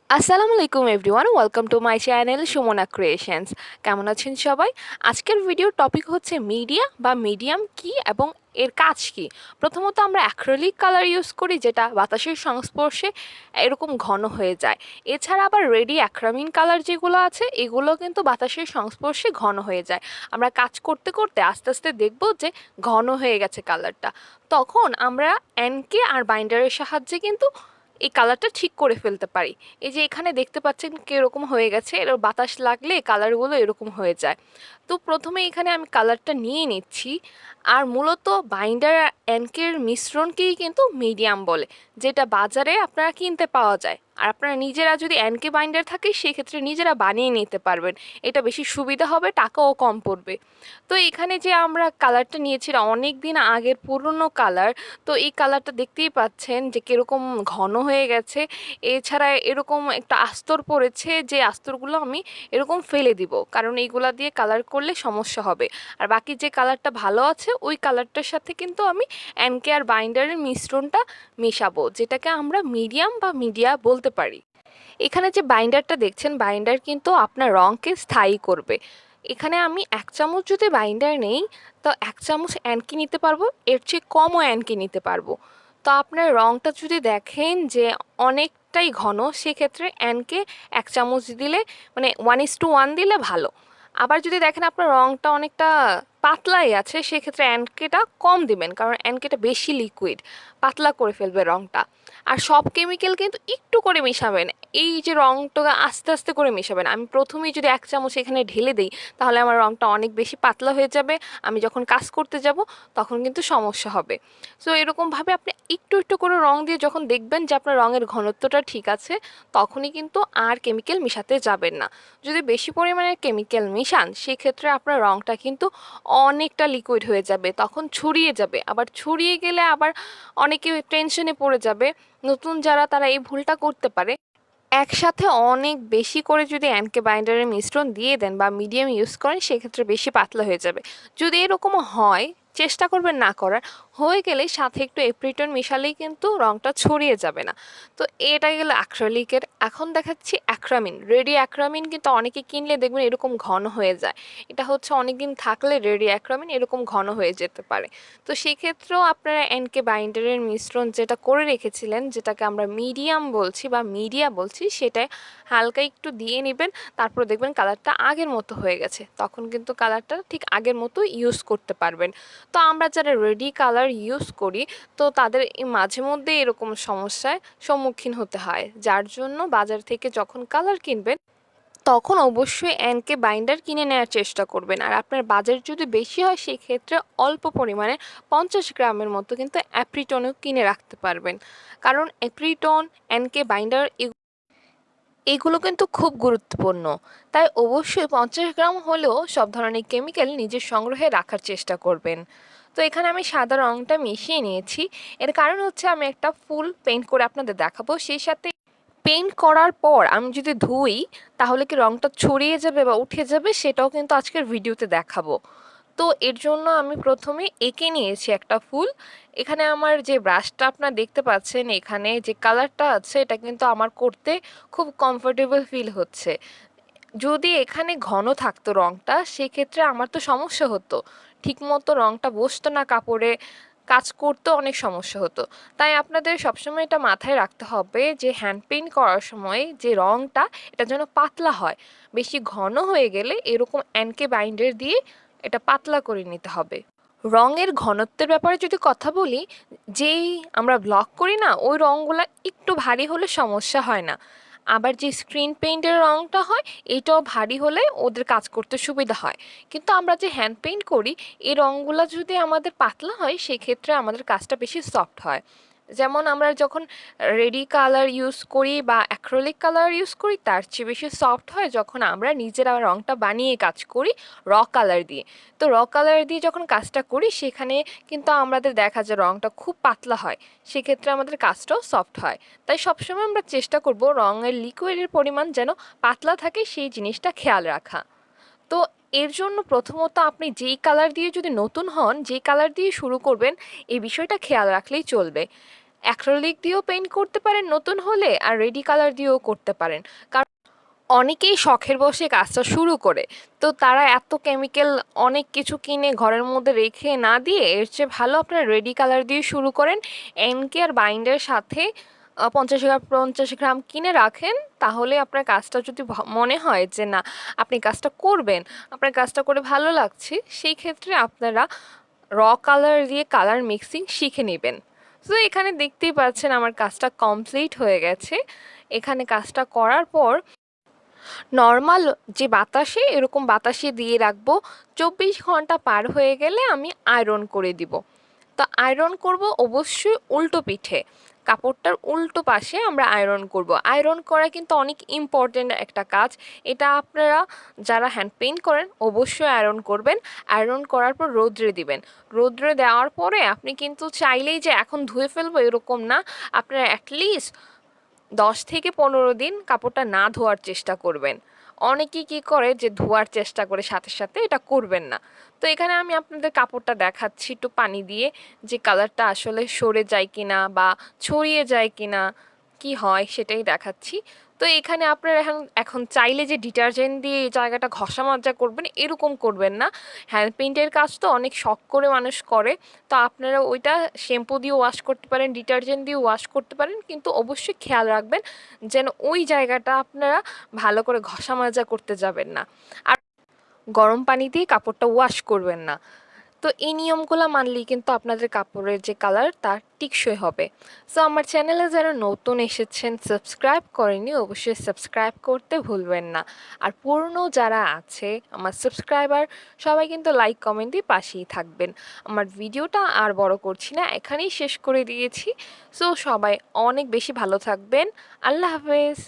আসসালামু আলাইকুম everyone, welcome to my channel Sumana creations. কেমন আছেন সবাই? আজকের ভিডিওর টপিক হচ্ছে মিডিয়া বা মিডিয়াম কি এবং এর কাজ কি। প্রথমত আমরা অ্যাক্রিলিক কালার ইউজ করি, যেটা বাতাসের সংস্পর্শে এরকম ঘন হয়ে যায়। এছাড়া আবার রেডি অ্যাক্রামিন কালার যেগুলো আছে, এগুলো কিন্তু বাতাসের সংস্পর্শে ঘন হয়ে যায়। আমরা কাজ করতে করতে আস্তে আস্তে দেখব যে ঘন হয়ে গেছে কালারটা। তখন আমরা এনকে আর বাইন্ডারের সাহায্যে কিন্তু এই কালারটা ঠিক করে ফেলতে পারি। এই যে এখানে দেখতে পাচ্ছেন কিরকম হয়ে গেছে, এর বাতাস লাগলে কালারগুলো এরকম হয়ে যায়। তো প্রথমে এখানে আমি কালারটা নিয়ে নিচ্ছি। আর মূলত বাইন্ডার আর অ্যাঙ্কের মিশ্রণকেই কিন্তু মিডিয়াম বলে, যেটা বাজারে আপনারা কিনতে পাওয়া যায়। আর আপনারা নিজেরা যদি অ্যানকে বাইন্ডার থাকে সেক্ষেত্রে নিজেরা বানিয়ে নিতে পারবেন। এটা বেশি সুবিধা হবে, টাকাও কম পড়বে। তো এখানে যে আমরা কালারটা নিয়েছি এটা অনেক দিন আগের পুরনো কালার। তো এই কালারটা দেখতেই পাচ্ছেন যে কিরকম ঘন হয়ে গেছে। এছাড়া এরকম একটা আস্তর পড়েছে, যে আস্তরগুলো আমি এরকম ফেলে দিব, কারণ এইগুলা দিয়ে কালার করলে সমস্যা হবে। আর বাকি যে কালারটা ভালো আছে ওই কালারটার সাথে কিন্তু আমি অ্যানকে আর বাইন্ডারের মিশ্রণটা মেশাবো, যেটাকে আমরা মিডিয়াম বা মিডিয়া বলতে পারি। এখানে যে বাইন্ডারটা দেখছেন, বাইন্ডার কিন্তু আপনার রঙকে স্থায়ী করবে। এখানে আমি 1 চামচ যদি বাইন্ডার নেই, তো 1 চামচ অ্যানকি নিতে পারবো, এর চেয়ে কমও অ্যানকি নিতে পারবো। তো আপনার রঙটা যদি দেখেন যে অনেকটাই ঘন, সেক্ষেত্রে অ্যানকে 1 চামচ দিলে, মানে 1:1 দিলে ভালো। আবার যদি দেখেন আপনার রঙটা অনেকটা পাতলাই আছে, সেক্ষেত্রে অ্যানকেটা কম দিবেন, কারণ অ্যানকেটা বেশি লিকুইড, পাতলা করে ফেলবে রঙটা। আর সব কেমিক্যাল কিন্তু একটু করে মেশাবেন। এই যে রঙটা আস্তে আস্তে করে মেশাবেন। আমি প্রথমেই যদি 1 চামচ এখানে ঢেলে দিই, তাহলে আমার রঙটা অনেক বেশি পাতলা হয়ে যাবে। আমি যখন কাজ করতে যাব তখন কিন্তু সমস্যা হবে। সো এরকমভাবে আপনি একটু একটু করে রং দিয়ে যখন দেখবেন যে আপনার রঙের ঘনত্বটা ঠিক আছে, তখনই কিন্তু আর কেমিক্যাল মেশাতে যাবেন না। যদি বেশি পরিমাণে কেমিক্যাল মেশান, সেক্ষেত্রে আপনার রঙটা কিন্তু অনেকটা লিকুইড হয়ে যাবে, তখন ছড়িয়ে যাবে। আবার ছড়িয়ে গেলে আবার অনেকে টেনশনে পড়ে যাবে। নতুন যারা, তারা এই ভুলটা করতে পারে। একসাথে অনেক বেশি করে যদি অ্যানকে বাইন্ডারের মিশ্রণ দিয়ে দেন বা মিডিয়াম ইউজ করেন, সেক্ষেত্রে বেশি পাতলা হয়ে যাবে। যদি এরকমও হয়, চেষ্টা করবেন না করার। হয়ে গেলে সাথে একটু এপ্রিটন মেশালেই কিন্তু রঙটা ছড়িয়ে যাবে না। তো এটা গেল অ্যাক্রিলিকের। এখন দেখাচ্ছি অ্যাক্রামিন। রেডি অ্যাক্রামিন কিন্তু অনেকে কিনলে দেখবেন এরকম ঘন হয়ে যায়। এটা হচ্ছে অনেকদিন থাকলে রেডি অ্যাক্রামিন এরকম ঘন হয়ে যেতে পারে। তো সেক্ষেত্রেও আপনারা এনকে বাইন্ডারের মিশ্রণ যেটা করে রেখেছিলেন, যেটাকে আমরা মিডিয়াম বলছি বা মিডিয়া বলছি, সেটাই হালকা একটু দিয়ে নেবেন। তারপর দেখবেন কালারটা আগের মতো হয়ে গেছে, তখন কিন্তু কালারটা ঠিক আগের মতো ইউজ করতে পারবেন। তো আমরা যারা রেডি কালার ইউজ করি, তো তাদের মাঝে মধ্যে এরকম সমস্যায় সম্মুখীন হতে হয়, যার জন্য বাজার থেকে যখন কালার কিনবেন তখন অবশ্যই এনকে বাইন্ডার কিনে নেওয়ার চেষ্টা করবেন। আর আপনার বাজেট যদি বেশি হয়, সেক্ষেত্রে অল্প পরিমাণে 50 গ্রামের মতো কিন্তু অ্যাপ্রিটনও কিনে রাখতে পারবেন, কারণ অ্যাপ্রিটন, এনকে বাইন্ডার এগুলো কিন্তু খুব গুরুত্বপূর্ণ। তাই অবশ্যই 50 গ্রাম হলেও সব ধরনের কেমিক্যাল নিজের সংগ্রহে রাখার চেষ্টা করবেন। তো এখানে আমি সাদা রঙটা মিশিয়ে নিয়েছি। এর কারণ হচ্ছে আমি একটা ফুল পেইন্ট করে আপনাদের দেখাবো, সেই সাথে পেইন্ট করার পর আমি যদি ধুই, তাহলে কি রংটা ছড়িয়ে যাবে বা উঠে যাবে, সেটাও কিন্তু আজকের ভিডিওতে দেখাবো। তো এর জন্য আমি প্রথমে এঁকে নিয়েছি একটা ফুল। এখানে আমার যে ব্রাশটা আপনারা দেখতে পাচ্ছেন, এখানে যে কালারটা আছে, এটা কিন্তু আমার করতে খুব কমফোর্টেবল ফিল হচ্ছে। যদি এখানে ঘন থাকতো রংটা, সেক্ষেত্রে আমার তো সমস্যা হতো, ঠিকমতো রংটা বসতো না কাপড়ে, কাজ করতেও অনেক সমস্যা হতো। তাই আপনাদের সবসময় এটা মাথায় রাখতে হবে যে হ্যান্ড পেইন্ট করার সময় যে রংটা, এটা যেন পাতলা হয়। বেশি ঘন হয়ে গেলে এরকম এনকে বাইন্ডার দিয়ে এটা পাতলা করে নিতে হবে। রঙের ঘনত্বের ব্যাপারে যদি কথা বলি, যেই আমরা ব্লক করি না, ওই রঙগুলো একটু ভারী হলে সমস্যা হয় না। আবার যে স্ক্রিন পেইন্টের রঙটা হয়, এটাও ভারী হলে ওদের কাজ করতে সুবিধা হয়। কিন্তু আমরা যে হ্যান্ড পেইন্ট করি, এই রঙগুলো যদি আমাদের পাতলা হয়, সেক্ষেত্রে আমাদের কাজটা বেশি সফট হয়। যেমন আমরা যখন রেডি কালার ইউজ করি বা অ্যাক্রিলিক কালার ইউজ করি, তার চেয়ে বেশি সফট হয় যখন আমরা নিজেরা রঙটা বানিয়ে কাজ করি র কালার দিয়ে। তো র কালার দিয়ে যখন কাজটা করি, সেখানে কিন্তু আমাদের দেখা যায় রঙটা খুব পাতলা হয়, সেক্ষেত্রে আমাদের কাজটাও সফট হয়। তাই সবসময় আমরা চেষ্টা করব রঙের লিকুইডের পরিমাণ যেন পাতলা থাকে, সেই জিনিসটা খেয়াল রাখা। তো এর জন্য প্রথমত আপনি যেই কালার দিয়ে যদি নতুন হন, যেই কালার দিয়ে শুরু করবেন, এই বিষয়টা খেয়াল রাখলেই চলবে। অ্যাক্রিলিক দিয়েও পেইন্ট করতে পারেন নতুন হলে, আর রেডি কালার দিয়েও করতে পারেন। কারণ অনেকেই শখের বশে কাজটা শুরু করে, তো তারা এত কেমিক্যাল অনেক কিছু কিনে ঘরের মধ্যে রেখে না দিয়ে এর চেয়ে ভালো আপনারা রেডি কালার দিয়ে শুরু করেন। এনকে আর বাইন্ডের সাথে 50 গ্রাম কিনে রাখেন, তাহলে আপনার কাজটা যদি মনে হয় যে না আপনি কাজটা করবেন, আপনার কাজটা করে ভালো লাগছে, সেই ক্ষেত্রে আপনারা র কালার দিয়ে কালার মিক্সিং শিখে নেবেন। তো এখানে দেখতেই পাচ্ছেন আমার কাজটা কমপ্লিট হয়ে গেছে। এখানে কাজটা করার পর নর্মাল যে বাতাসে, এরকম বাতাসে দিয়ে রাখবো। 24 ঘন্টা পার হয়ে গেলে আমি আয়রন করে দিব। তো আয়রন করব অবশ্যই উল্টো পিঠে, কাপড়টার উল্টো পাশে আমরা আয়রন করব। আয়রন করা কিন্তু অনেক ইম্পর্টেন্ট একটা কাজ। এটা আপনারা যারা হ্যান্ড পেইন্ট করেন অবশ্যই আয়রন করবেন। আয়রন করার পর রৌদ্রে দিবেন। রৌদ্রে দেওয়ার পরে আপনি কিন্তু চাইলেই যে এখন ধুয়ে ফেলবো এরকম না, আপনারা অ্যাটলিস্ট 10 থেকে 15 দিন কাপড়টা না ধোয়ার চেষ্টা করবেন। অনেকেই কী করে যে ধোয়ার চেষ্টা করে সাথে সাথে, এটা করবেন না। তো এখানে আমি আপনাদের কাপড়টা দেখাচ্ছি একটু পানি দিয়ে, যে কালারটা আসলে সরে যায় কিনা বা ছড়িয়ে যায় কিনা, কি হয় সেটাই দেখাচ্ছি। তো এখানে আপনারা এখন এখন চাইলে যে ডিটারজেন্ট দিয়ে এই জায়গাটা ঘষা মাজা করবেন এরকম করবেন না। হ্যান্ড পেইন্টের কাজ তো অনেক শখ করে মানুষ করে, তো আপনারা ওইটা শ্যাম্পু দিয়ে ওয়াশ করতে পারেন, ডিটারজেন্ট দিয়ে ওয়াশ করতে পারেন, কিন্তু অবশ্যই খেয়াল রাখবেন যেন ওই জায়গাটা আপনারা ভালো করে ঘষা মাজা করতে যাবেন না, আর গরম পানি দিয়ে কাপড়টা ওয়াশ করবেন না। তো এই নিয়মগুলো মানলেই কিন্তু আপনাদের কাপড়ের যে কালার তা টিকসই হবে। সো আমার চ্যানেলে যারা নতুন এসেছেন, সাবস্ক্রাইব করেনি, অবশ্যই সাবস্ক্রাইব করতে ভুলবেন না। আর পুরনো যারা আছে আমার সাবস্ক্রাইবার, সবাই কিন্তু লাইক কমেন্ট দিয়ে পাশেই থাকবেন। আমার ভিডিওটা আর বড় করছি না, এখানেই শেষ করে দিয়েছি। সো সবাই অনেক বেশি ভালো থাকবেন। আল্লাহ হাফেজ।